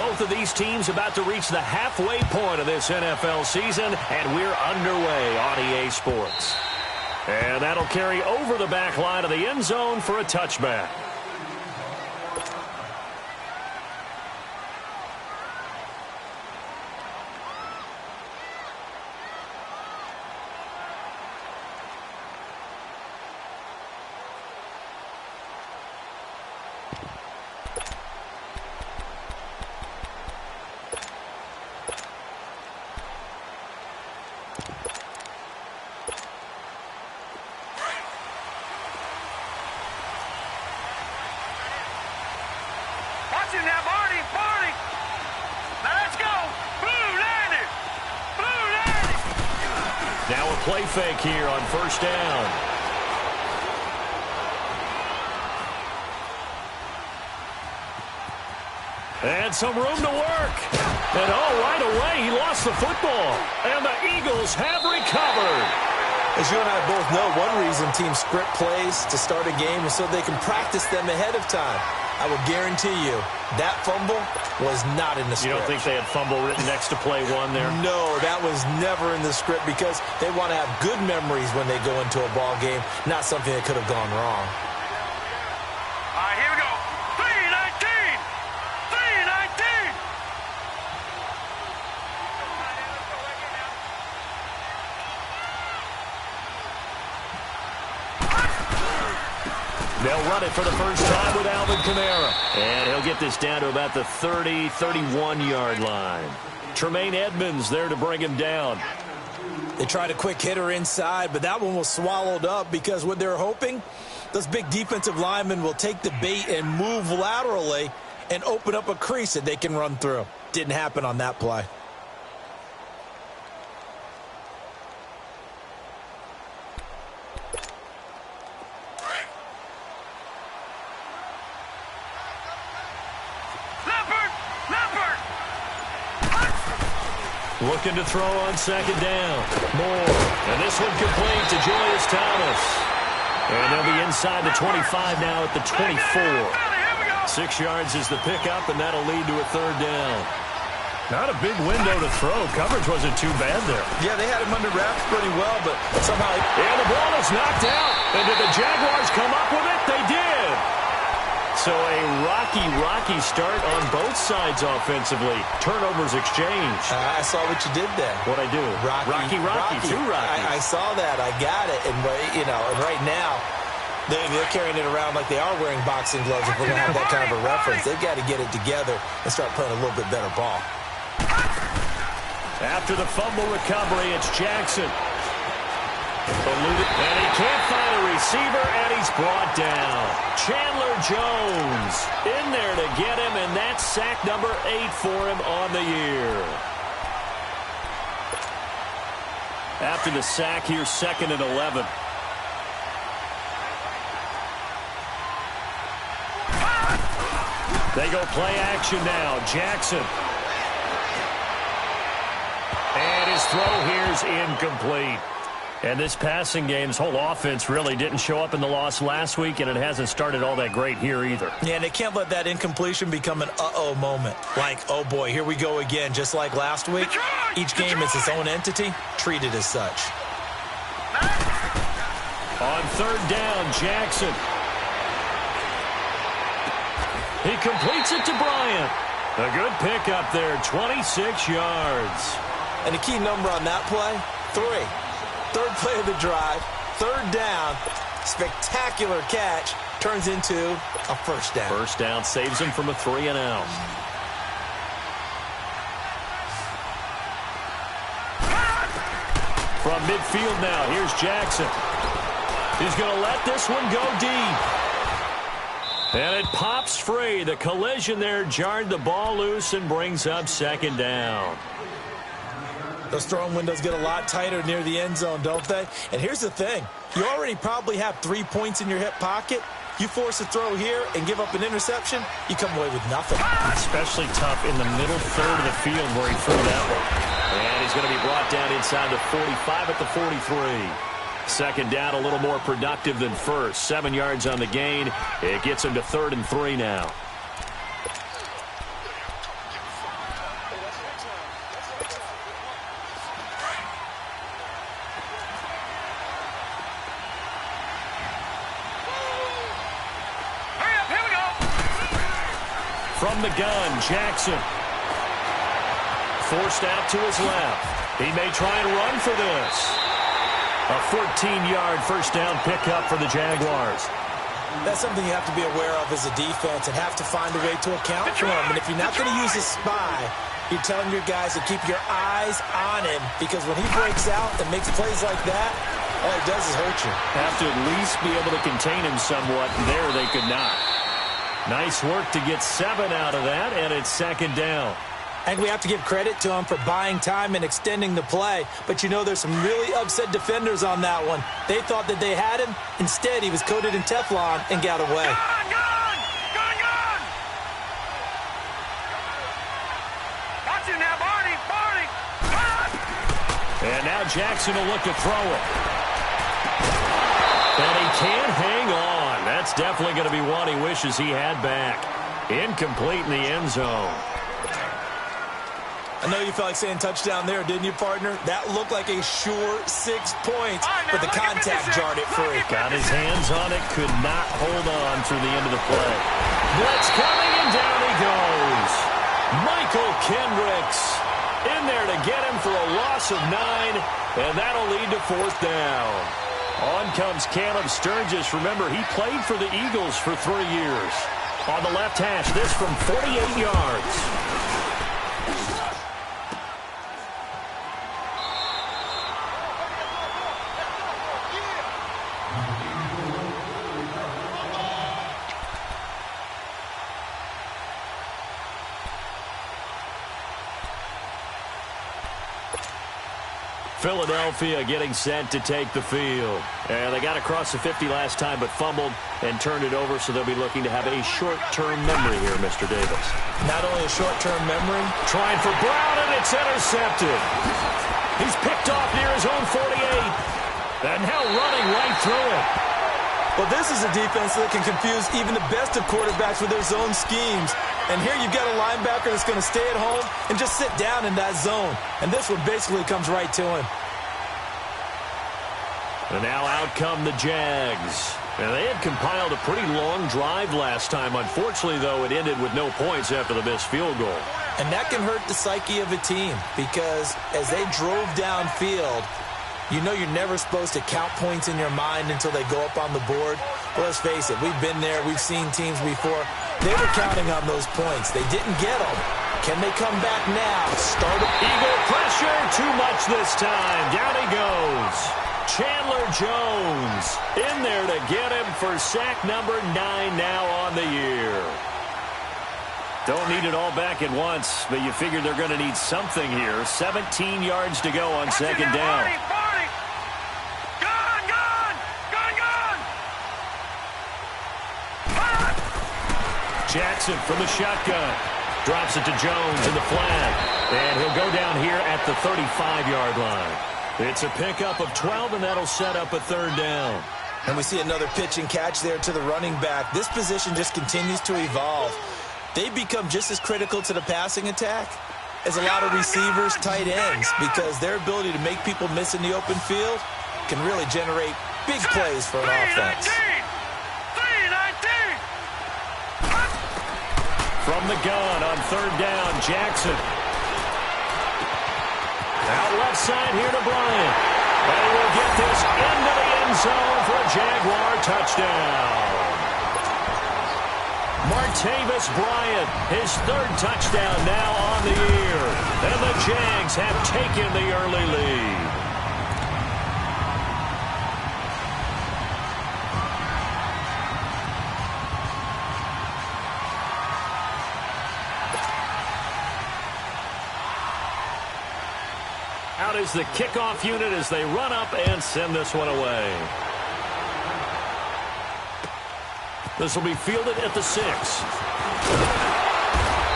Both of these teams about to reach the halfway point of this NFL season, and we're underway on EA Sports. And that'll carry over the back line of the end zone for a touchback. Now a play fake here on first down. And some room to work. And right away, he lost the football. And the Eagles have recovered. As you and I both know, one reason teams script plays to start a game is so they can practice them ahead of time. I will guarantee you that fumble was not in the script. You don't think they had fumble written next to play one there? No, that was never in the script because they want to have good memories when they go into a ball game, not something that could have gone wrong. All right, here we go. 3-19! 3-19! They'll run it for the first time with Alvin Kamara. And he'll get this down to about the 30, 31-yard line. Tremaine Edmonds there to bring him down. They tried a quick hitter inside, but that one was swallowed up because what they're hoping, those big defensive linemen will take the bait and move laterally and open up a crease that they can run through. Didn't happen on that play. Looking to throw on second down. Moore. And this one complete to Julius Thomas. And they'll be inside the 25 now at the 24. 6 yards is the pickup, and that'll lead to a third down. Not a big window to throw. Coverage wasn't too bad there. Yeah, they had him under wraps pretty well, but somehow... And the ball is knocked out. And did the Jaguars come up with it? They did. So a rocky start on both sides offensively. Turnovers exchanged. I saw what you did there. What'd I do? Rocky. Two Rockies. I saw that. I got it. And, and right now, they're carrying it around like they are wearing boxing gloves. If we're going to have that kind of a reference, they've got to get it together and start playing a little bit better ball. After the fumble recovery, it's Jackson. And he can't find a receiver, and he's brought down. Chandler Jones in there to get him, and that's sack number 8 for him on the year. After the sack, here's 2nd and 11. They go play action now. Jackson. And his throw here's incomplete. And this passing game's whole offense really didn't show up in the loss last week, and it hasn't started all that great here either. Yeah, and they can't let that incompletion become an uh-oh moment. Like, oh boy, here we go again. Just like last week, each game is its own entity, treated as such. On third down, Jackson. He completes it to Bryant. A good pickup there, 26 yards. And the key number on that play, 3. Third play of the drive, third down, spectacular catch, turns into a first down. First down saves him from a 3-and-out. From midfield now, here's Jackson. He's going to let this one go deep. And it pops free. The collision there jarred the ball loose and brings up 2nd down. Those throwing windows get a lot tighter near the end zone, don't they? And here's the thing. You already probably have 3 points in your hip pocket. You force a throw here and give up an interception, you come away with nothing. Especially tough in the middle third of the field where he threw that one. And he's going to be brought down inside the 45 at the 43. 2nd down, a little more productive than first. 7 yards on the gain. It gets him to 3rd and 3 now. From the gun, Jackson. Forced out to his left. He may try and run for this. A 14-yard first down pickup for the Jaguars. That's something you have to be aware of as a defense and have to find a way to account for him. And if you're not going to use a spy, you're telling your guys to keep your eyes on him, because when he breaks out and makes plays like that, all he does is hurt you. Have to at least be able to contain him somewhat. There they could not. Nice work to get 7 out of that, and it's second down. And we have to give credit to him for buying time and extending the play. But, you know, there's some really upset defenders on that one. They thought that they had him. Instead, he was coated in Teflon and got away. Gun! Got you now, Barney! And now Jackson will look to throw it. And he can't hang on. That's definitely going to be one he wishes he had back. Incomplete in the end zone. I know you felt like saying touchdown there, didn't you, partner? That looked like a sure 6 points, but the contact jarred it free. Got his hands on it, could not hold on through the end of the play. Blitz coming, and down he goes. Michael Kendricks in there to get him for a loss of 9, and that'll lead to 4th down. On comes Caleb Sturgis. Remember, he played for the Eagles for 3 years. On the left hash, this from 48 yards. Philadelphia getting set to take the field. And they got across the 50 last time but fumbled and turned it over, so they'll be looking to have a short-term memory here, Mr. Davis. Not only a short-term memory. Trying for Brown, and it's intercepted. He's picked off near his own 48. And now running right through it. Well, this is a defense that can confuse even the best of quarterbacks with their zone schemes. And here you've got a linebacker that's going to stay at home and just sit down in that zone. And this one basically comes right to him. And now out come the Jags. And they had compiled a pretty long drive last time. Unfortunately, though, it ended with no points after the missed field goal. And that can hurt the psyche of a team, because as they drove downfield, you know you're never supposed to count points in your mind until they go up on the board. But let's face it, we've been there. We've seen teams before. They were counting on those points. They didn't get them. Can they come back now? Start Eagle pressure. Too much this time. Down he goes. Chandler Jones in there to get him for sack number 9 now on the year. Don't need it all back at once, but you figure they're going to need something here. 17 yards to go on second down. Jackson from the shotgun. Drops it to Jones in the flat. And he'll go down here at the 35-yard line. It's a pickup of 12, and that'll set up a 3rd down. And we see another pitch and catch there to the running back. This position just continues to evolve. They become just as critical to the passing attack as a lot of receivers, tight ends, because their ability to make people miss in the open field can really generate big plays for an offense. From the gun on 3rd down, Jackson. Out left side here to Bryant. They will get this into the end zone for a Jaguar touchdown. Martavis Bryant, his 3rd touchdown now on the year. And the Jags have taken the early lead. Out is the kickoff unit as they run up and send this one away. This will be fielded at the 6.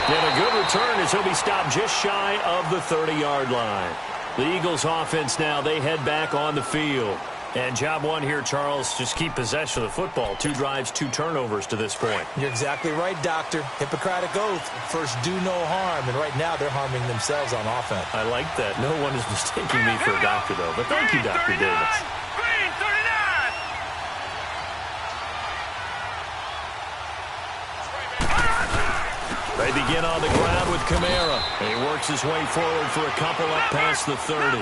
And a good return as he'll be stopped just shy of the 30-yard line. The Eagles offense now, they head back on the field. And job one here, Charles, just keep possession of the football. 2 drives, 2 turnovers to this point. You're exactly right, Doctor. Hippocratic oath. First, do no harm. And right now, they're harming themselves on offense. I like that. No one is mistaking me for a doctor, though. But thank you, Dr. Davis. Green 39. They begin on the ground with Kamara. And he works his way forward for a couple up past the 30.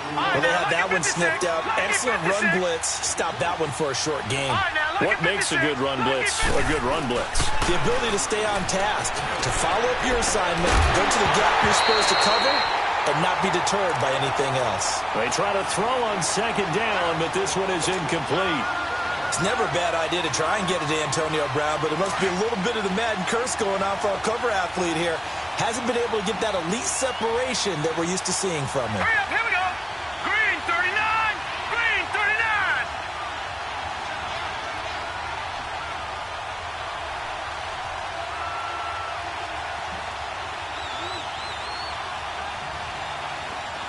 Well, they had that one sniffed out. Excellent run blitz. Stop that one for a short game. What makes a good run blitz a good run blitz? The ability to stay on task, to follow up your assignment, go to the gap you're supposed to cover, and not be deterred by anything else. They try to throw on second down, but this one is incomplete. It's never a bad idea to try and get it to Antonio Brown, but there must be a little bit of the Madden curse going on for our cover athlete here. Hasn't been able to get that elite separation that we're used to seeing from him. Hurry up, here we go. Green 39. Green 39.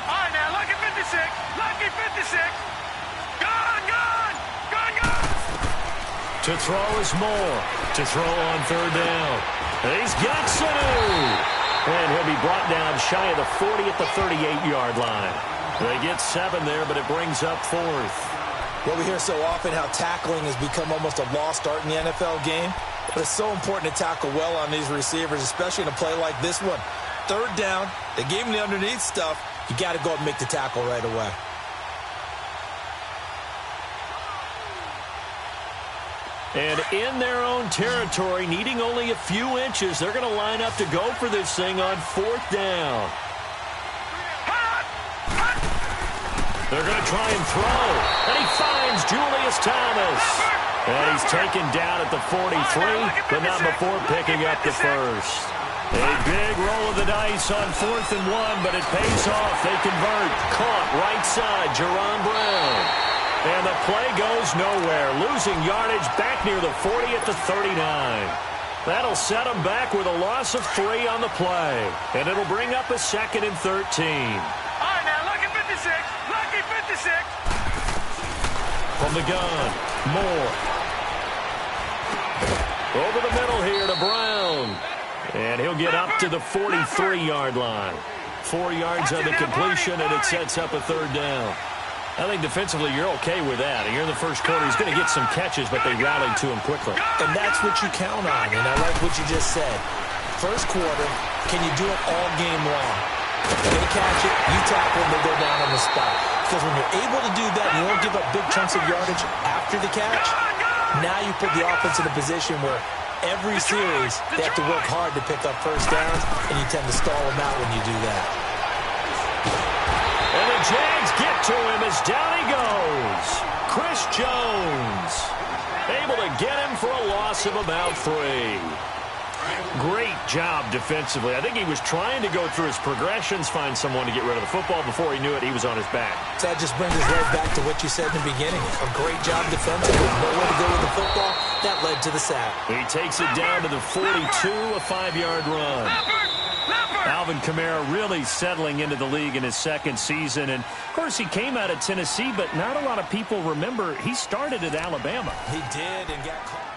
All right, now, lucky 56. Lucky 56. Gone, gone. Gone, gone. To throw is Moore. To throw on third down. He's got Sanu. And he'll be brought down shy of the 40 at the 38-yard line. They get 7 there, but it brings up 4th. Well, we hear so often how tackling has become almost a lost art in the NFL game. But it's so important to tackle well on these receivers, especially in a play like this one. Third down, they gave him the underneath stuff. You got to go and make the tackle right away. And in their own territory, needing only a few inches, they're going to line up to go for this thing on 4th down. They're going to try and throw. And he finds Julius Thomas. And he's taken down at the 43, but not before picking up the first. A big roll of the dice on 4th and 1, but it pays off. They convert. Caught right side, Jerron Brown. And the play goes nowhere. Losing yardage back near the 40 at the 39. That'll set them back with a loss of 3 on the play. And it'll bring up a 2nd and 13. All right, now, lucky 56. Lucky 56. From the gun, Moore. Over the middle here to Brown. And he'll get up to the 43-yard line. 4 yards on the completion, and it sets up a 3rd down. I think defensively you're okay with that. Here in the first quarter, he's going to get some catches, but they rallied to him quickly. And that's what you count on, and I like what you just said. First quarter, can you do it all game long? They catch it, you tackle them, they go down on the spot. Because when you're able to do that, you don't give up big chunks of yardage after the catch, now you put the offense in a position where every series they have to work hard to pick up first downs, and you tend to stall them out when you do that. And the Jags get to him as down he goes. Chris Jones able to get him for a loss of about 3. Great job defensively. I think he was trying to go through his progressions, find someone to get rid of the football. Before he knew it, he was on his back. So that just brings us right back to what you said in the beginning. A great job defensively. Nowhere to go with the football. That led to the sack. He takes it down to the 42, a 5-yard run. Alvin Kamara really settling into the league in his 2nd season. And, of course, he came out of Tennessee, but not a lot of people remember he started at Alabama. He did and got caught.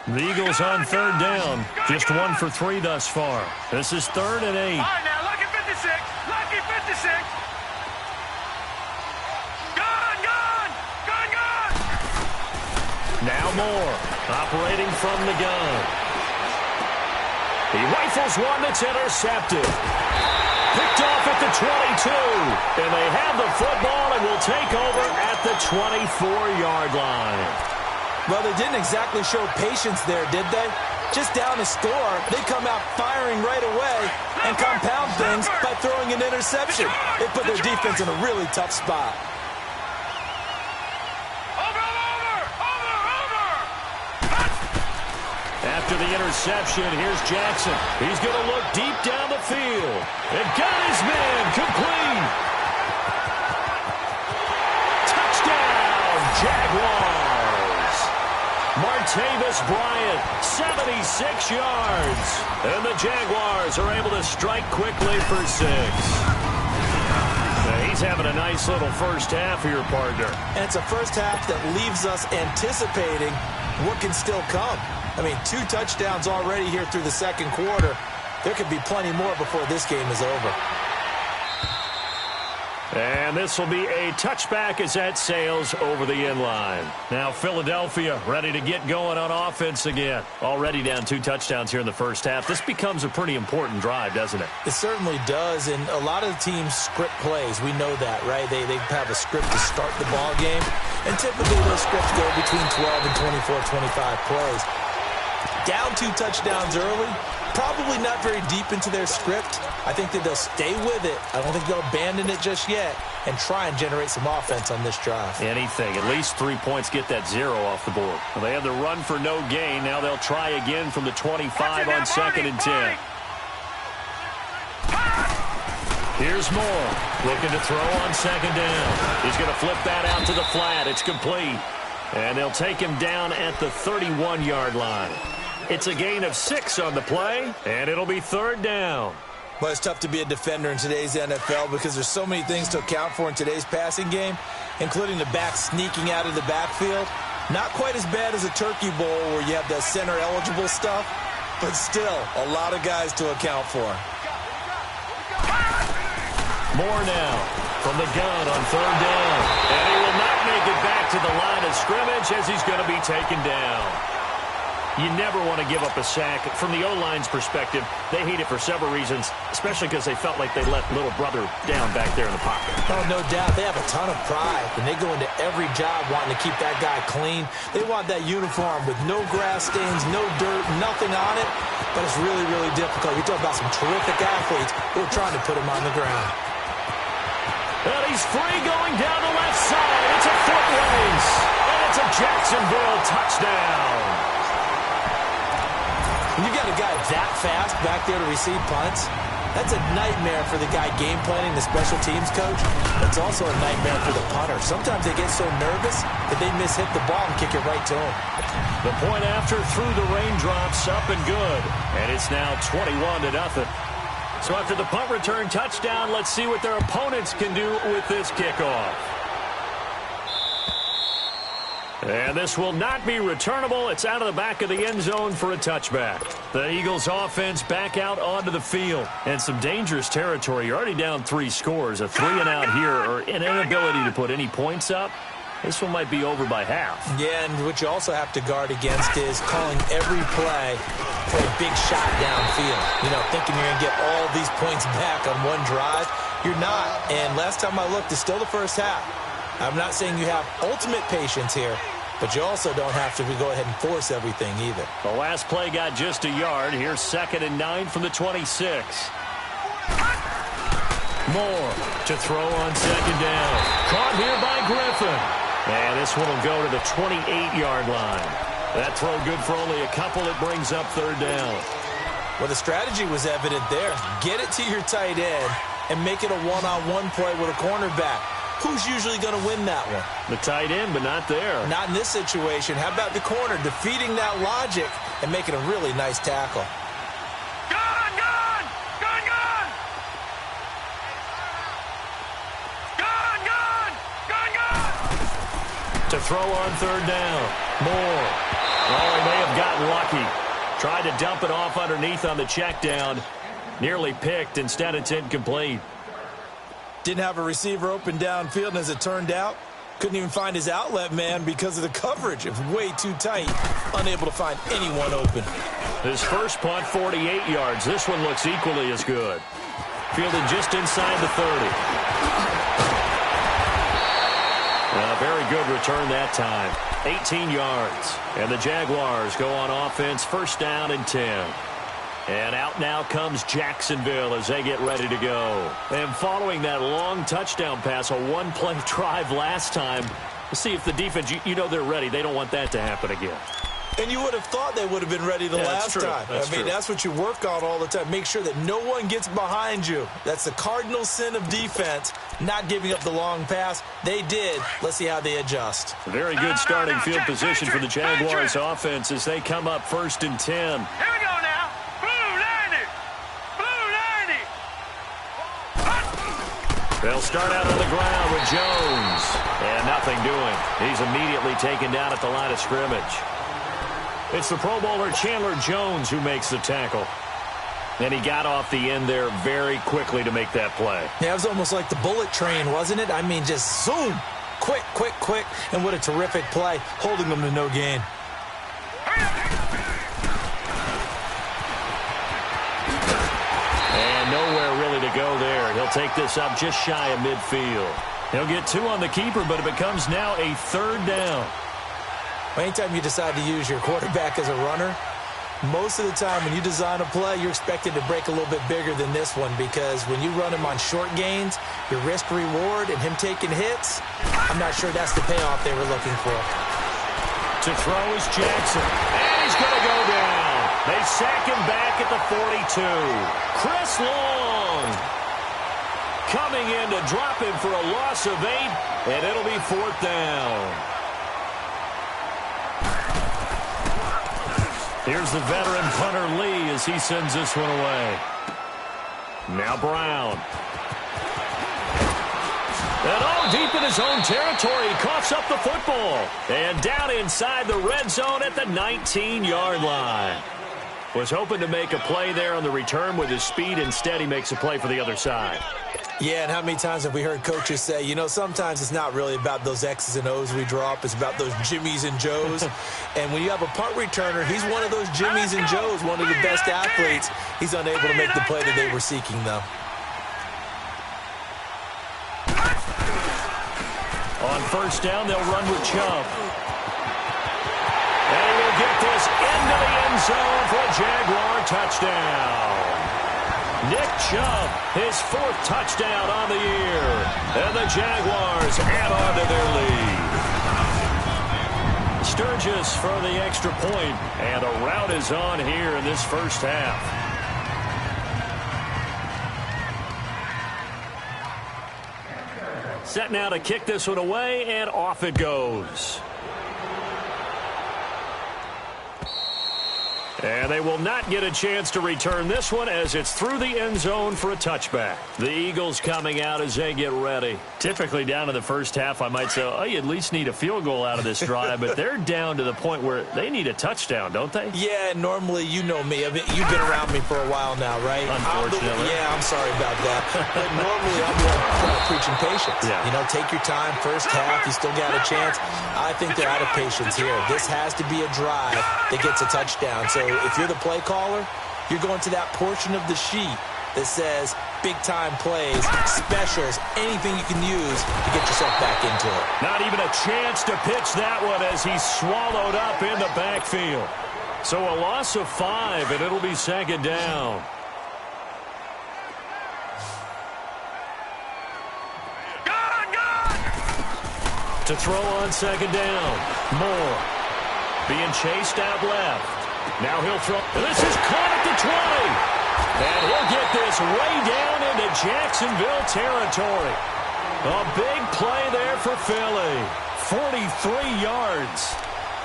The Eagles on 3rd down. Just 1 for 3 thus far. This is 3rd and 8. All right, now, lucky 56. Lucky 56. Gone, gone. Gone, gone. Now Moore operating from the gun. He rifles one that's intercepted. Picked off at the 22. And they have the football and will take over at the 24-yard line. Well, they didn't exactly show patience there, did they? Just down a score, they come out firing right away and compound things by throwing an interception. They put their defense in a really tough spot. After the interception, here's Jackson. He's going to look deep down the field. And got his man complete. Touchdown, Jaguars. Martavis Bryant, 76 yards. And the Jaguars are able to strike quickly for 6. He's having a nice little first half here, partner. And it's a first half that leaves us anticipating what can still come. I mean, 2 touchdowns already here through the 2nd quarter. There could be plenty more before this game is over. And this will be a touchback as that sails over the inline. Now Philadelphia ready to get going on offense again. Already down 2 touchdowns here in the first half. This becomes a pretty important drive, doesn't it? It certainly does, and a lot of the teams script plays. We know that, right? They have a script to start the ball game, and typically those scripts go between 12 and 24, 25 plays. Down 2 touchdowns early, probably not very deep into their script. I think that they'll stay with it. I don't think they'll abandon it just yet and try and generate some offense on this drive. Anything. At least 3 points get that 0 off the board. Well, they have the run for no gain. Now they'll try again from the 25 on 2nd and 10. Here's Moore, looking to throw on 2nd down. He's going to flip that out to the flat. It's complete. And they'll take him down at the 31-yard line. It's a gain of 6 on the play, and it'll be 3rd down. But it's tough to be a defender in today's NFL because there's so many things to account for in today's passing game, including the back sneaking out of the backfield. Not quite as bad as a turkey bowl where you have the center-eligible stuff, but still a lot of guys to account for. Moore now from the gun on 3rd down. And he will not make it back to the line of scrimmage as he's going to be taken down. You never want to give up a sack. From the O-line's perspective, they hate it for several reasons, especially because they felt like they let little brother down back there in the pocket. Oh, no doubt. They have a ton of pride, and they go into every job wanting to keep that guy clean. They want that uniform with no grass stains, no dirt, nothing on it, but it's really, really difficult. We talk about some terrific athletes who are trying to put him on the ground. And he's free going down the left side. It's a foot race, and it's a Jacksonville touchdown. When you got a guy that fast back there to receive punts, that's a nightmare for the guy game planning, the special teams coach. It's also a nightmare for the punter. Sometimes they get so nervous that they miss-hit the ball and kick it right to him. The point after through the raindrops, up and good. And it's now 21-0. So after the punt return touchdown, let's see what their opponents can do with this kickoff. And this will not be returnable. It's out of the back of the end zone for a touchback. The Eagles offense back out onto the field. And some dangerous territory. You're already down 3 scores. A 3-and-out here or an inability to put any points up. This one might be over by half. Yeah, and what you also have to guard against is calling every play for a big shot downfield. You know, thinking you're going to get all these points back on one drive. You're not. And last time I looked, it's still the first half. I'm not saying you have ultimate patience here, but you also don't have to go ahead and force everything either. The last play got just a yard. Here's 2nd and 9 from the 26. Moore to throw on 2nd down. Caught here by Griffin. And this one will go to the 28-yard line. That throw good for only a couple. It brings up 3rd down. Well, the strategy was evident there. Get it to your tight end and make it a one-on-one play with a cornerback. Who's usually going to win that one? The tight end, but not there. Not in this situation. How about the corner defeating that logic and making a really nice tackle? Gun, gun! Gun, gun! Gun, gun! Gun, gun! To throw on 3rd down. Moore. Oh, he may have gotten lucky. Tried to dump it off underneath on the check down. Nearly picked. Instead, it's incomplete. Didn't have a receiver open downfield, and as it turned out, couldn't even find his outlet man because of the coverage. It was way too tight, unable to find anyone open. His first punt, 48 yards. This one looks equally as good. Fielded just inside the 30. A very good return that time. 18 yards. And the Jaguars go on offense, 1st down and 10. And out now comes Jacksonville as they get ready to go. And following that long touchdown pass, a one-play drive last time, let's see if the defense, you know they're ready. They don't want that to happen again. And you would have thought they would have been ready the last time. That's true. That's what you work on all the time. Make sure that no one gets behind you. That's the cardinal sin of defense, not giving up the long pass. They did. Let's see how they adjust. Very good starting field position for the Jaguars offense as they come up 1st and 10. Here we go now. Blue 90. Blue 90. They'll start out on the ground with Jones. And nothing doing. He's immediately taken down at the line of scrimmage. It's the Pro Bowler Chandler Jones who makes the tackle. And he got off the end there very quickly to make that play. Yeah, it was almost like the bullet train, wasn't it? I mean, just zoom. Quick, quick, quick. And what a terrific play, holding them to no gain. And nowhere really to go there. He'll take this up just shy of midfield. He'll get 2 on the keeper, but it becomes now a 3rd down. Anytime you decide to use your quarterback as a runner, most of the time when you design a play, you're expected to break a little bit bigger than this one, because when you run him on short gains, your risk-reward and him taking hits, I'm not sure that's the payoff they were looking for. To throw is Jackson, and he's going to go down. They sack him back at the 42. Chris Long coming in to drop him for a loss of 8, and it'll be 4th down. Here's the veteran punter Lee as he sends this one away. Now Brown. And deep in his own territory, he coughs up the football. And down inside the red zone at the 19-yard line. Was hoping to make a play there on the return with his speed. Instead, he makes a play for the other side. Yeah, and how many times have we heard coaches say, you know, sometimes it's not really about those X's and O's we draw up. It's about those Jimmies and Joes. And when you have a punt returner, he's one of those Jimmies and Joes, one of the best athletes. He's unable to make the play that they were seeking, though. On 1st down, they'll run with Chubb. And he will get this into the end zone for a Jaguar touchdown. Nick Chubb, his 4th touchdown on the year. And the Jaguars add on to their lead. Sturgis for the extra point, and a rout is on here in this first half. Set now to kick this one away, and off it goes. And they will not get a chance to return this one as it's through the end zone for a touchback. The Eagles coming out as they get ready. Typically down in the first half, I might say, oh, you at least need a field goal out of this drive, but they're down to the point where they need a touchdown, don't they? Yeah, normally, you know me. I mean, you've been around me for a while now, right? Unfortunately. I'm sorry about that. But normally, I'm the one preaching patience. Yeah. You know, take your time. First half, you still got a chance. I think they're out of patience here. This has to be a drive that gets a touchdown. So if you're the play caller, you're going to that portion of the sheet that says big-time plays, specials, anything you can use to get yourself back into it. Not even a chance to pitch that one as he's swallowed up in the backfield. So a loss of 5, and it'll be 2nd down. To throw on 2nd down. Moore being chased out left. Now he'll throw. This is caught at the 20. And he'll get this way down into Jacksonville territory. A big play there for Philly. 43 yards.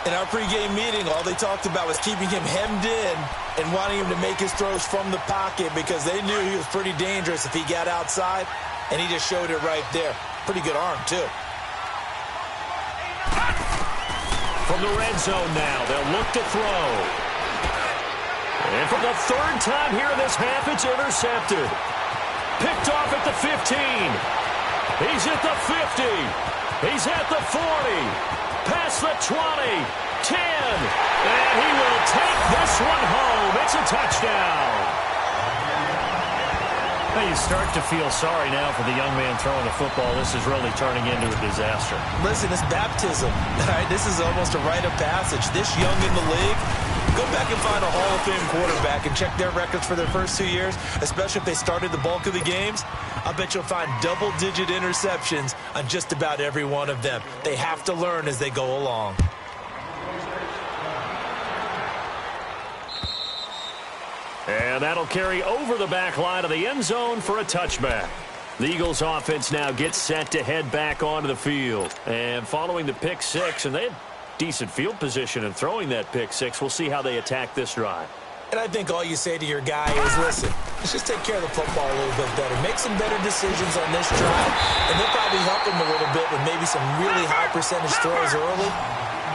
In our pregame meeting, all they talked about was keeping him hemmed in and wanting him to make his throws from the pocket because they knew he was pretty dangerous if he got outside, and he just showed it right there. Pretty good arm, too. From the red zone now, they'll look to throw. And for the 3rd time here in this half, it's intercepted. Picked off at the 15. He's at the 50. He's at the 40. Past the 20. 10. And he will take this one home. It's a touchdown. Well, you start to feel sorry now for the young man throwing the football. This is really turning into a disaster. Listen, it's baptism. All right, this is almost a rite of passage. This young in the league, go back and find a Hall of Fame quarterback and check their records for their first 2 years, especially if they started the bulk of the games. I bet you'll find double-digit interceptions on just about every one of them. They have to learn as they go along. And that'll carry over the back line of the end zone for a touchback. The Eagles offense now gets set to head back onto the field. And following the pick 6, and they had decent field position in throwing that pick 6, we'll see how they attack this drive. And I think all you say to your guy is, listen, let's just take care of the football a little bit better. Make some better decisions on this drive, and they'll probably help him a little bit with maybe some really high percentage throws early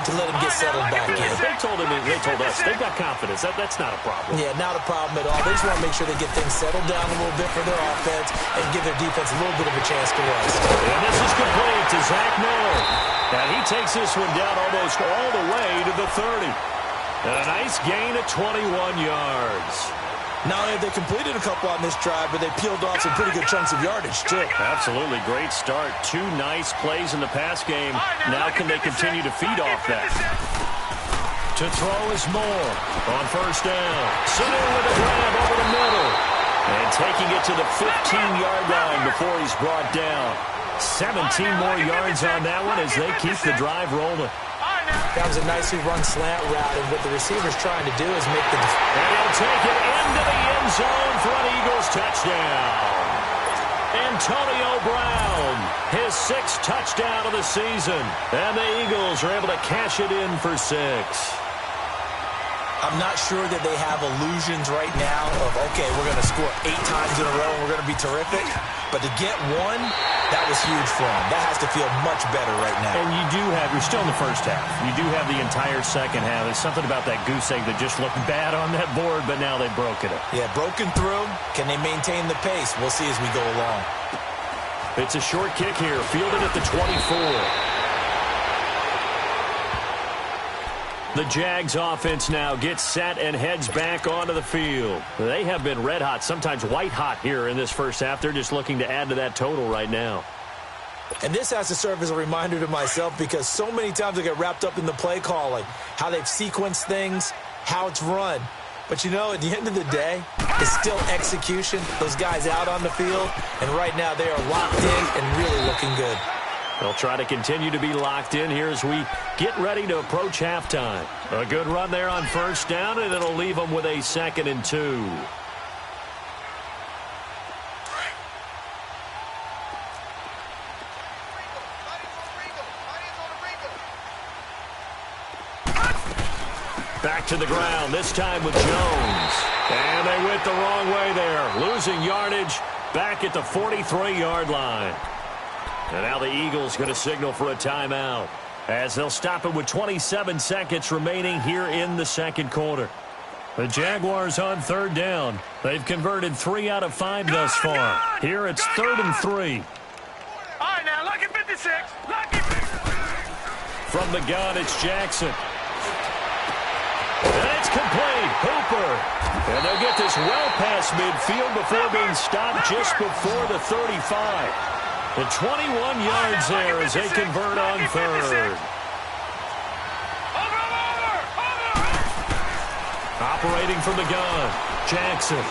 to let him get settled back in. They told us they've got confidence. That's not a problem. Yeah, not a problem at all. They just want to make sure they get things settled down a little bit for their offense and give their defense a little bit of a chance to rest. And this is complete to Zach Miller. And he takes this one down almost all the way to the 30. And a nice gain of 21 yards. Not only have they completed a couple on this drive, but they peeled off some pretty good chunks of yardage, too. Absolutely great start. 2 nice plays in the pass game. Now can they continue to feed off that? To throw is Moore on first down. Sanu with a grab over the middle. And taking it to the 15-yard line before he's brought down. 17 more yards on that one as they keep the drive rolling. That was a nicely run slant route, and what the receiver's trying to do is make the... And he'll take it into the end zone for an Eagles touchdown. Antonio Brown, his 6th touchdown of the season. And the Eagles are able to cash it in for 6. I'm not sure that they have illusions right now of, okay, we're going to score 8 times in a row and we're going to be terrific. But to get one, that was huge for them. That has to feel much better right now. And you're still in the first half. You do have the entire second half. There's something about that goose egg that just looked bad on that board, but now they've broken it. Yeah, broken through. Can they maintain the pace? We'll see as we go along. It's a short kick here, fielded at the 24. The Jags offense now gets set and heads back onto the field. They have been red hot, sometimes white hot here in this first half. They're just looking to add to that total right now. And this has to serve as a reminder to myself because so many times I get wrapped up in the play calling, how they've sequenced things, how it's run. But, you know, at the end of the day, it's still execution. Those guys out on the field, and right now they are locked in and really looking good. They'll try to continue to be locked in here as we get ready to approach halftime. A good run there on first down, and it'll leave them with a 2nd and 2. Back to the ground, this time with Jones. And they went the wrong way there, losing yardage back at the 43-yard line. And now the Eagles going to signal for a timeout as they'll stop it with 27 seconds remaining here in the second quarter. The Jaguars on third down. They've converted 3 out of 5 thus far. Here it's 3rd and 3. All right, now, lucky 56. Lucky 56. From the gun, it's Jackson. And it's complete. Hooper. And they'll get this well past midfield before being stopped just before the 35. The 21 yards there as they convert on 3rd. Operating from the gun, Jackson.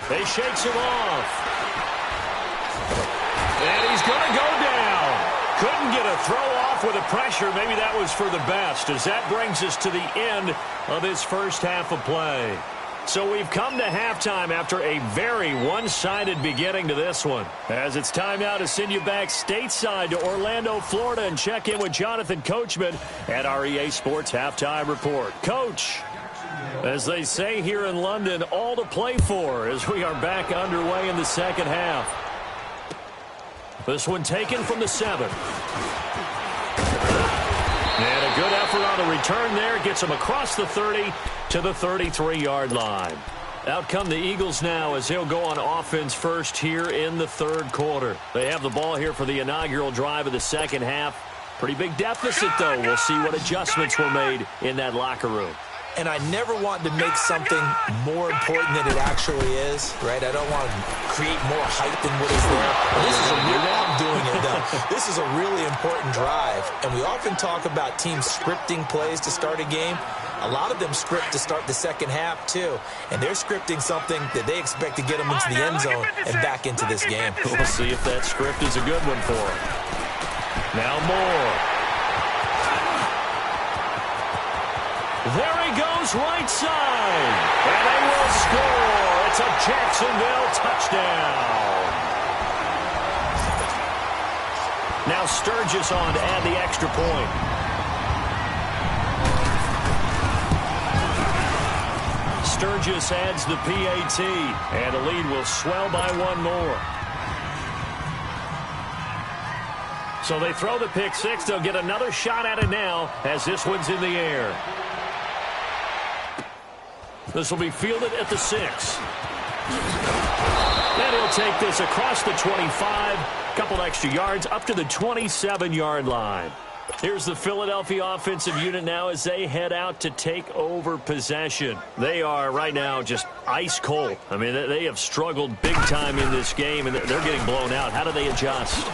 They shakes him off. And he's going to go down. Couldn't get a throw off with the pressure. Maybe that was for the best as that brings us to the end of this first half of play. So we've come to halftime after a very one-sided beginning to this one. As it's time now to send you back stateside to Orlando, Florida, and check in with Jonathan Coachman at our EA Sports Halftime Report. Coach, as they say here in London, all to play for as we are back underway in the second half. This one taken from the 7. And a good effort on the return there. Gets them across the 30 to the 33-yard line. Out come the Eagles now as they'll go on offense first here in the third quarter. They have the ball here for the inaugural drive of the second half. Pretty big deficit, though. We'll see what adjustments were made in that locker room. And I never want to make something more important than it actually is, right? I don't want to create more hype than what is there. This is I'm doing it, though. This is a really important drive. And we often talk about teams scripting plays to start a game. A lot of them script to start the second half, too. And they're scripting something that they expect to get them into the end zone and back into this game. We'll see if that script is a good one for them. Now Moore. There he goes right side. And they will score. It's a Jacksonville touchdown. Now Sturgis on to add the extra point. Sturgis adds the PAT, and the lead will swell by one more. So they throw the pick six. They'll get another shot at it now as this one's in the air. This will be fielded at the 6. And he'll take this across the 25. Couple extra yards up to the 27-yard line. Here's the Philadelphia offensive unit now as they head out to take over possession. They are right now just ice cold. I mean, they have struggled big time in this game, and they're getting blown out. How do they adjust?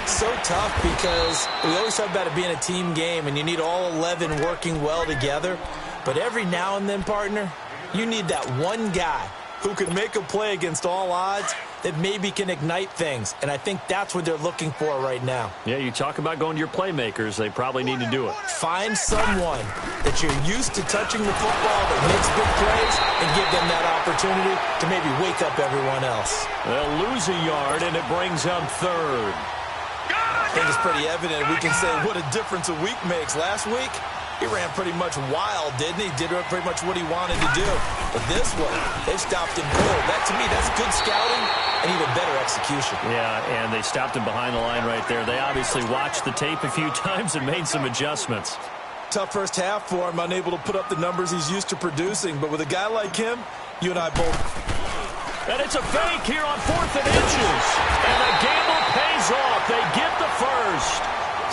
So tough because we always talk about it being a team game, and you need all 11 working well together. But every now and then, partner, you need that one guy who can make a play against all odds that maybe can ignite things. And I think that's what they're looking for right now. Yeah, you talk about going to your playmakers. They probably need to do it. Find someone that you're used to touching the football that makes big plays and give them that opportunity to maybe wake up everyone else. They'll lose a yard, and it brings up third. I think it's pretty evident we can say what a difference a week makes. Last week, he ran pretty much wild, didn't he? Did pretty much what he wanted to do. But this one, they've stopped him cold. That, to me, that's good scouting and even better execution. Yeah, and they stopped him behind the line right there. They obviously watched the tape a few times and made some adjustments. Tough first half for him, unable to put up the numbers he's used to producing. But with a guy like him, you and I both. And it's a fake here on 4th and inches. And the gamble pays off. They get the first.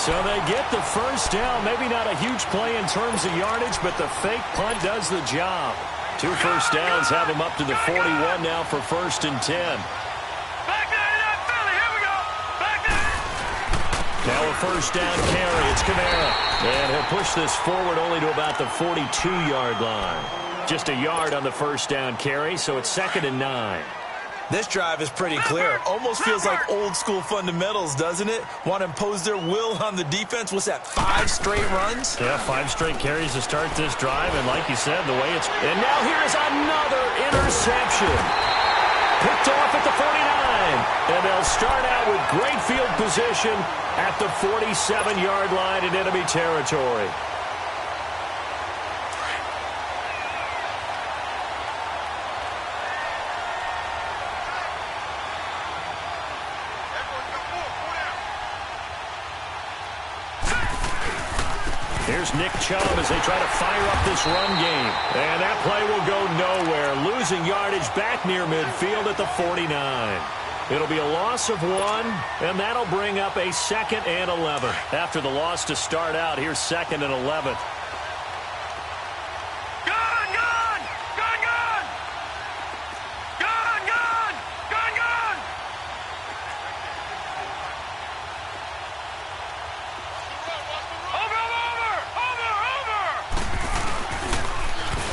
So they get the first down. Maybe not a huge play in terms of yardage, but the fake punt does the job. 2 first downs have them up to the 41 now for 1st and 10. Back there, Philly. Here we go. Back there. Now a first down carry. It's Kamara. And he'll push this forward only to about the 42-yard line. Just a yard on the first down carry, so it's 2nd and 9. This drive is pretty clear. Almost feels like old-school fundamentals, doesn't it? Want to impose their will on the defense. What's that, 5 straight runs? Yeah, 5 straight carries to start this drive, and like you said, the way it's... And now here is another interception. Picked off at the 49. And they'll start out with great field position at the 47-yard line in enemy territory. Here's Nick Chubb as they try to fire up this run game. And that play will go nowhere. Losing yardage back near midfield at the 49. It'll be a loss of 1, and that'll bring up a 2nd and 11. After the loss to start out, here's 2nd and 11.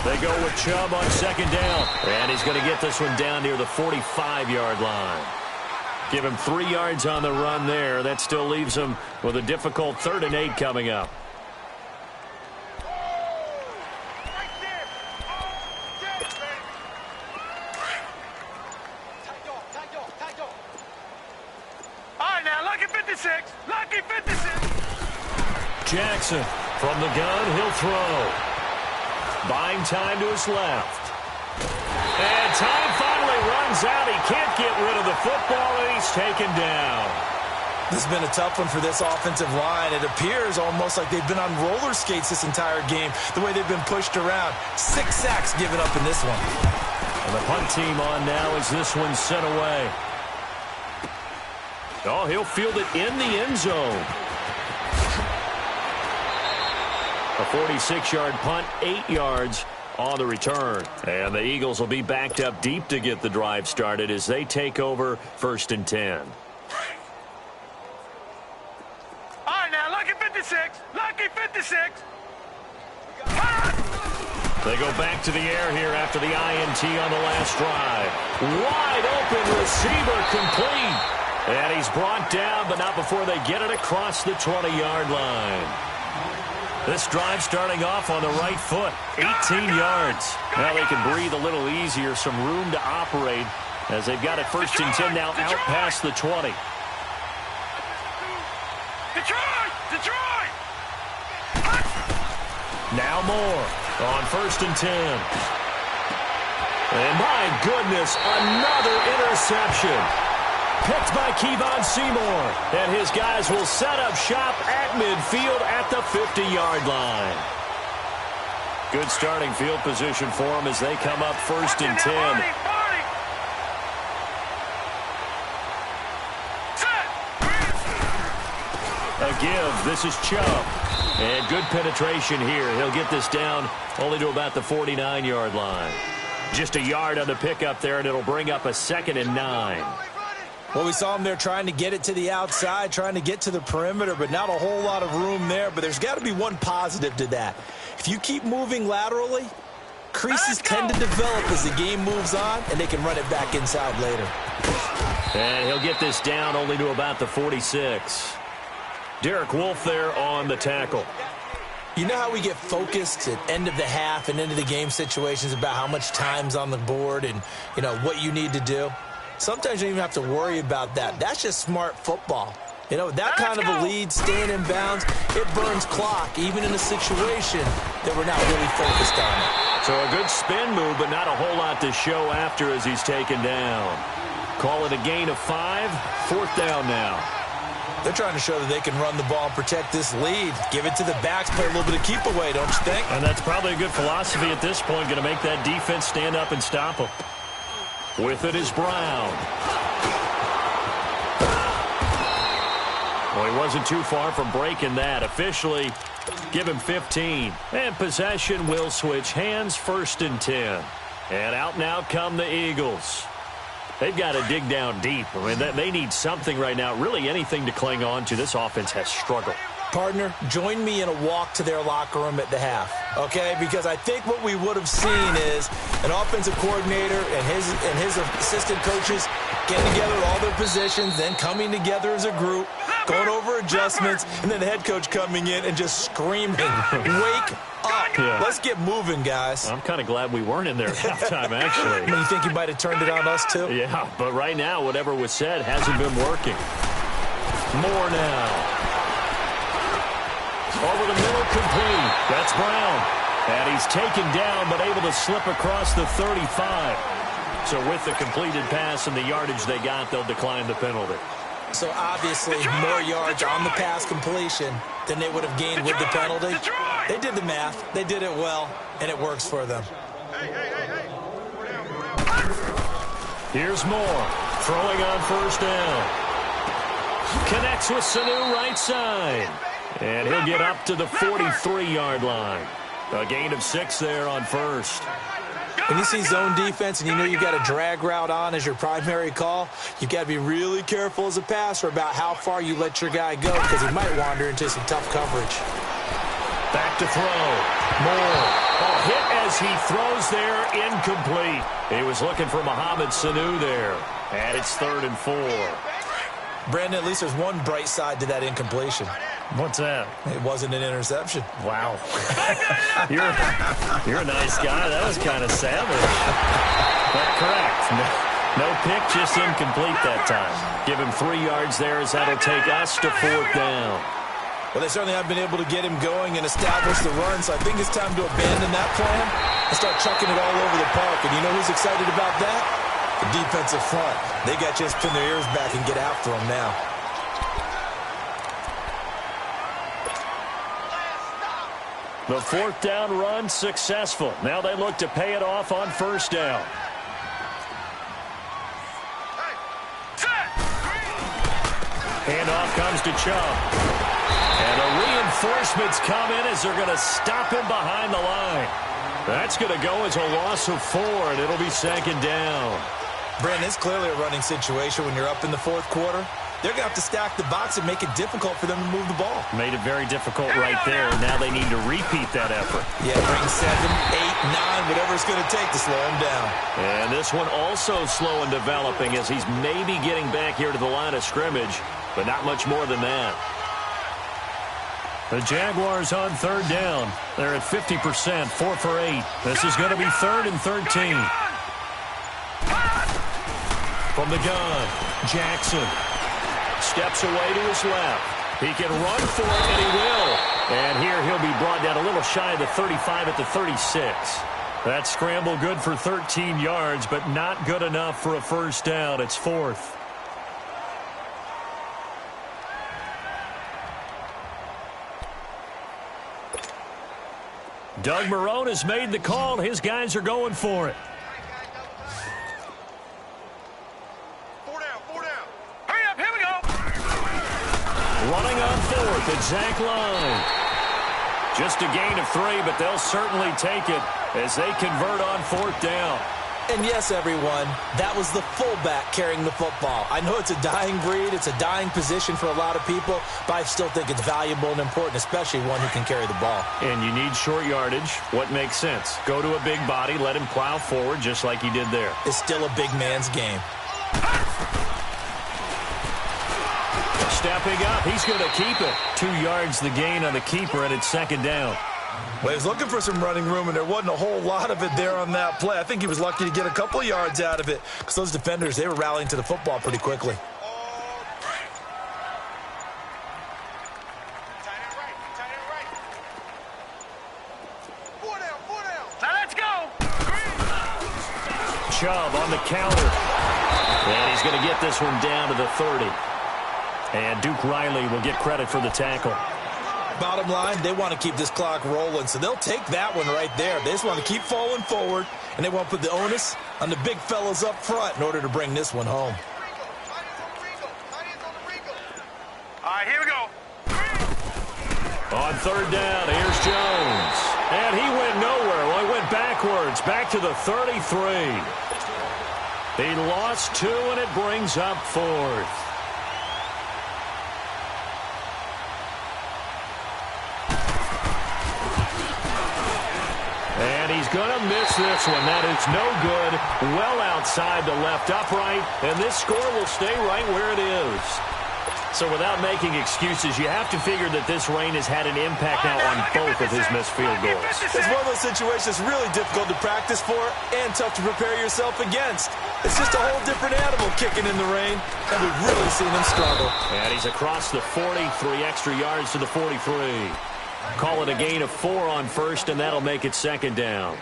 They go with Chubb on 2nd down. And he's going to get this one down near the 45-yard line. Give him 3 yards on the run there. That still leaves him with a difficult 3rd and 8 coming up. All right, now, lucky 56. Lucky 56. Jackson from the gun. He'll throw. Buying time to his left. And time finally runs out. He can't get rid of the football, and he's taken down. This has been a tough one for this offensive line. It appears almost like they've been on roller skates this entire game, the way they've been pushed around. 6 sacks given up in this one. And the punt team on now as this one's sent away. Oh, he'll field it in the end zone. A 46-yard punt, 8 yards on the return. And the Eagles will be backed up deep to get the drive started as they take over 1st and 10. All right, now, lucky 56. Lucky 56. They go back to the air here after the INT on the last drive. Wide open receiver complete. And he's brought down, but not before they get it across the 20-yard line. This drive starting off on the right foot, 18 yards. Now they can breathe a little easier, some room to operate as they've got it 1st and 10 now out past the 20. Detroit! Now more on 1st and 10. And my goodness, another interception. Picked by Kevon Seymour. And his guys will set up shop at midfield at the 50-yard line. Good starting field position for them as they come up 1st and 10. A give. This is Chubb. And good penetration here. He'll get this down only to about the 49-yard line. Just a yard on the pickup there, and it'll bring up a 2nd and 9. Well, we saw him there trying to get it to the outside, trying to get to the perimeter, but not a whole lot of room there. But there's got to be one positive to that. If you keep moving laterally, creases tend to develop as the game moves on, and they can run it back inside later. And he'll get this down only to about the 46. Derek Wolfe there on the tackle. You know how we get focused at end of the half and into the game situations about how much time's on the board and, you know, what you need to do? Sometimes you don't even have to worry about that. That's just smart football. You know, that kind of a lead, staying in bounds, it burns clock, even in a situation that we're not really focused on it. So a good spin move, but not a whole lot to show after as he's taken down. Call it a gain of 5, 4th down now. They're trying to show that they can run the ball and protect this lead. Give it to the backs, play a little bit of keep away, don't you think? And that's probably a good philosophy at this point, going to make that defense stand up and stop them. With it is Brown. Well, he wasn't too far from breaking that. Officially, give him 15. And possession will switch hands, 1st and 10. And out now come the Eagles. They've got to dig down deep. I mean, they need something right now, really anything to cling on to. This offense has struggled. Partner, join me in a walk to their locker room at the half, okay? Because I think what we would have seen is an offensive coordinator and his assistant coaches getting together with all their positions, then coming together as a group, going over adjustments, and then the head coach coming in and just screaming, wake up. Yeah. Let's get moving, guys. I'm kind of glad we weren't in there at halftime, actually. I mean, you think you might have turned it on us, too? Yeah, but right now, whatever was said hasn't been working. More now. Over the middle, complete. That's Brown. And he's taken down, but able to slip across the 35. So with the completed pass and the yardage they got, they'll decline the penalty. So obviously, more yards on the pass completion than they would have gained with the penalty. They did the math. They did it well, and it works for them. Here's Moore. Throwing on 1st down. Connects with Sanu right side. And he'll get up to the 43-yard line. A gain of 6 there on 1st. When you see zone defense and you know you've got a drag route on as your primary call, you've got to be really careful as a passer about how far you let your guy go because he might wander into some tough coverage. Back to throw. Moore. A hit as he throws there, incomplete. He was looking for Mohamed Sanu there. And it's 3rd and 4. Brandon, at least there's one bright side to that incompletion. What's that? It wasn't an interception. Wow. you're a nice guy. That was kind of savage. But correct. No pick, just incomplete that time. Give him 3 yards there as that'll take us to 4th down. Well, they certainly have been able to get him going and establish the run, so I think it's time to abandon that plan and start chucking it all over the park. And you know who's excited about that? The defensive front. They got to just pin their ears back and get after him now. The 4th down run successful. Now they look to pay it off on 1st down. Handoff comes to Chubb. And the reinforcements come in as they're going to stop him behind the line. That's going to go as a loss of 4, and it'll be 2nd down. Brandon, it's clearly a running situation when you're up in the 4th quarter. They're going to have to stack the box and make it difficult for them to move the ball. Made it very difficult right there. Now they need to repeat that effort. Yeah, bring 7, 8, 9, whatever it's going to take to slow him down. And this one also slow and developing as he's maybe getting back here to the line of scrimmage, but not much more than that. The Jaguars on 3rd down. They're at 50%, 4 for 8. This is going to be 3rd and 13. From the gun, Jackson steps away to his left. He can run for it, and he will. And here he'll be brought down a little shy of the 35 at the 36. That scramble good for 13 yards, but not good enough for a 1st down. It's 4th. Doug Marrone has made the call. His guys are going for it. 4 down, 4 down. Hurry up, here we go. Running on fourth at Zach Line. Just a gain of 3, but they'll certainly take it as they convert on 4th down. And yes, everyone, that was the fullback carrying the football. I know it's a dying breed, it's a dying position for a lot of people, but I still think it's valuable and important, especially one who can carry the ball. And you need short yardage. What makes sense? Go to a big body, let him plow forward just like he did there. It's still a big man's game. Stepping up, he's going to keep it. 2 yards the gain on the keeper, and it's 2nd down. Well, he was looking for some running room, and there wasn't a whole lot of it there on that play. I think he was lucky to get a couple of yards out of it because those defenders, they were rallying to the football pretty quickly. Tight end right, tight end right. 4 down, 4 down. Now let's go. Chubb on the counter. And he's going to get this one down to the 30. And Duke Riley will get credit for the tackle. Bottom line, they want to keep this clock rolling, so they'll take that one right there. They just want to keep falling forward, and they want to put the onus on the big fellas up front in order to bring this one home. All right, here we go. On 3rd down, here's Jones. And he went nowhere. Well, he went backwards, back to the 33. He lost 2, and it brings up 4th. And he's going to miss this one. That is no good. Well outside the left upright. And this score will stay right where it is. So without making excuses, you have to figure that this rain has had an impact now on both of his missed field goals. It's one of those situations really difficult to practice for and tough to prepare yourself against. It's just a whole different animal kicking in the rain, and we've really seen him struggle. And he's across the 40, 3 extra yards to the 43. Call it a gain of 4 on 1st, and that'll make it 2nd down.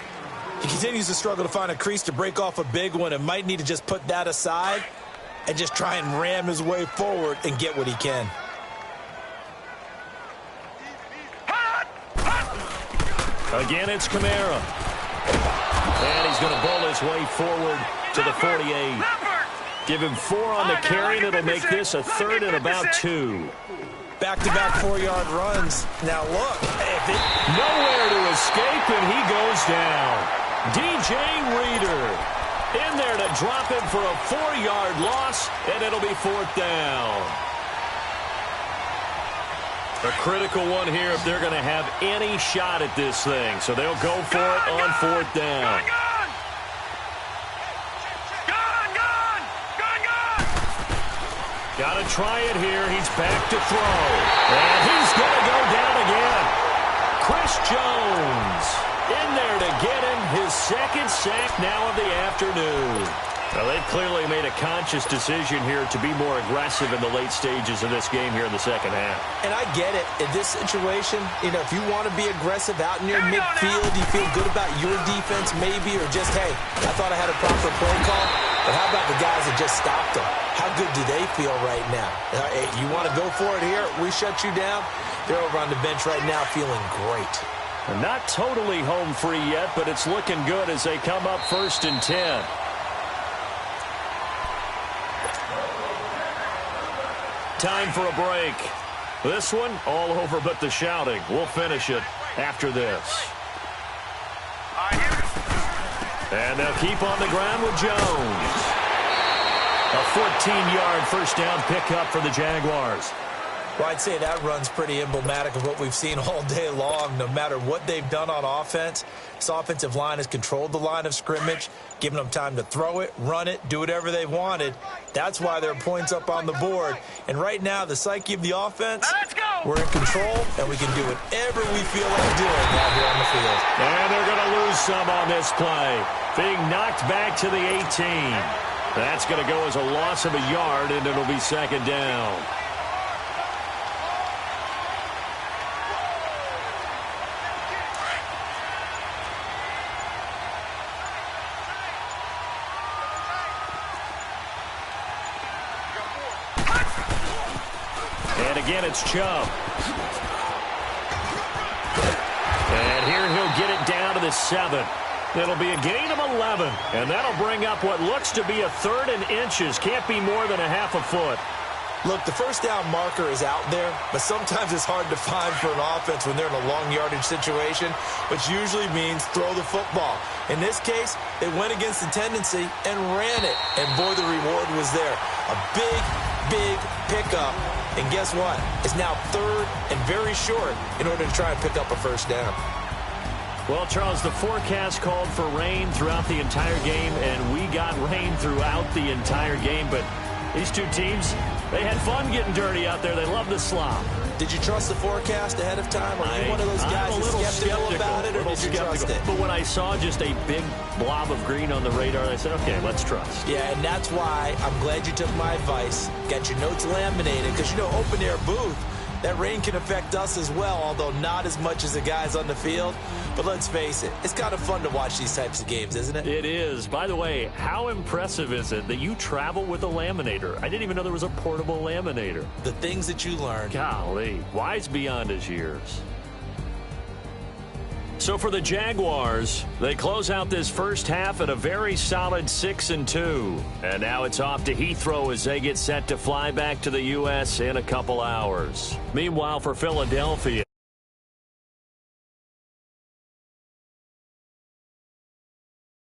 He continues to struggle to find a crease to break off a big one and might need to just put that aside and just try and ram his way forward and get what he can. Again, it's Kamara. And he's going to bowl his way forward to the 48. Give him 4 on the carry, and it'll make this a 3rd and about 2. Back-to-back 4-yard runs. Now look. Nowhere to escape, and he goes down. DJ Reader in there to drop him for a 4-yard loss, and it'll be 4th down. A critical one here if they're going to have any shot at this thing. So they'll go for it on 4th down. Got to try it here. He's back to throw. And he's going to go down again. Chris Jones in there to get him his 2nd sack now of the afternoon. Well, they've clearly made a conscious decision here to be more aggressive in the late stages of this game here in the 2nd half. And I get it. In this situation, you know, if you want to be aggressive out in your midfield, you feel good about your defense maybe, or just, hey, I thought I had a proper play call. But how about the guys that just stopped them? How good do they feel right now? Hey, you want to go for it here? We shut you down. They're over on the bench right now feeling great. Not totally home free yet, but it's looking good as they come up 1st and 10. Time for a break. This one all over but the shouting. We'll finish it after this. And they'll keep on the ground with Jones. A 14-yard 1st down pickup for the Jaguars. Well, I'd say that run's pretty emblematic of what we've seen all day long. No matter what they've done on offense, this offensive line has controlled the line of scrimmage, giving them time to throw it, run it, do whatever they wanted. That's why there are points up on the board. And right now, the psyche of the offense, we're in control, and we can do whatever we feel like doing out here on the field. And they're going to lose some on this play. Being knocked back to the 18. That's going to go as a loss of a yard, and it'll be 2nd down. And again, it's Chubb. And here he'll get it 7. It'll be a gain of 11, and that'll bring up what looks to be a 3rd and inches. Can't be more than a half a foot. Look, the first down marker is out there, but sometimes it's hard to find for an offense when they're in a long yardage situation, which usually means throw the football. In this case, they went against the tendency and ran it, and boy, the reward was there. A big, big pickup, and guess what? It's now 3rd and very short in order to try and pick up a first down. Well, Charles, the forecast called for rain throughout the entire game, and we got rain throughout the entire game, but these two teams, they had fun getting dirty out there. They love the slop. Did you trust the forecast ahead of time? Are you one of those guys that's skeptical about it, or did you trust it? But when I saw just a big blob of green on the radar, I said, okay, let's trust. Yeah, and that's why I'm glad you took my advice. Got your notes laminated, because, you know, open-air booth, that rain can affect us as well, although not as much as the guys on the field. But let's face it, it's kind of fun to watch these types of games, isn't it? It is. By the way, how impressive is it that you travel with a laminator? I didn't even know there was a portable laminator. The things that you learn. Golly, wise beyond his years. So for the Jaguars, they close out this first half at a very solid 6-2. And now it's off to Heathrow as they get set to fly back to the U.S. in a couple hours. Meanwhile, for Philadelphia,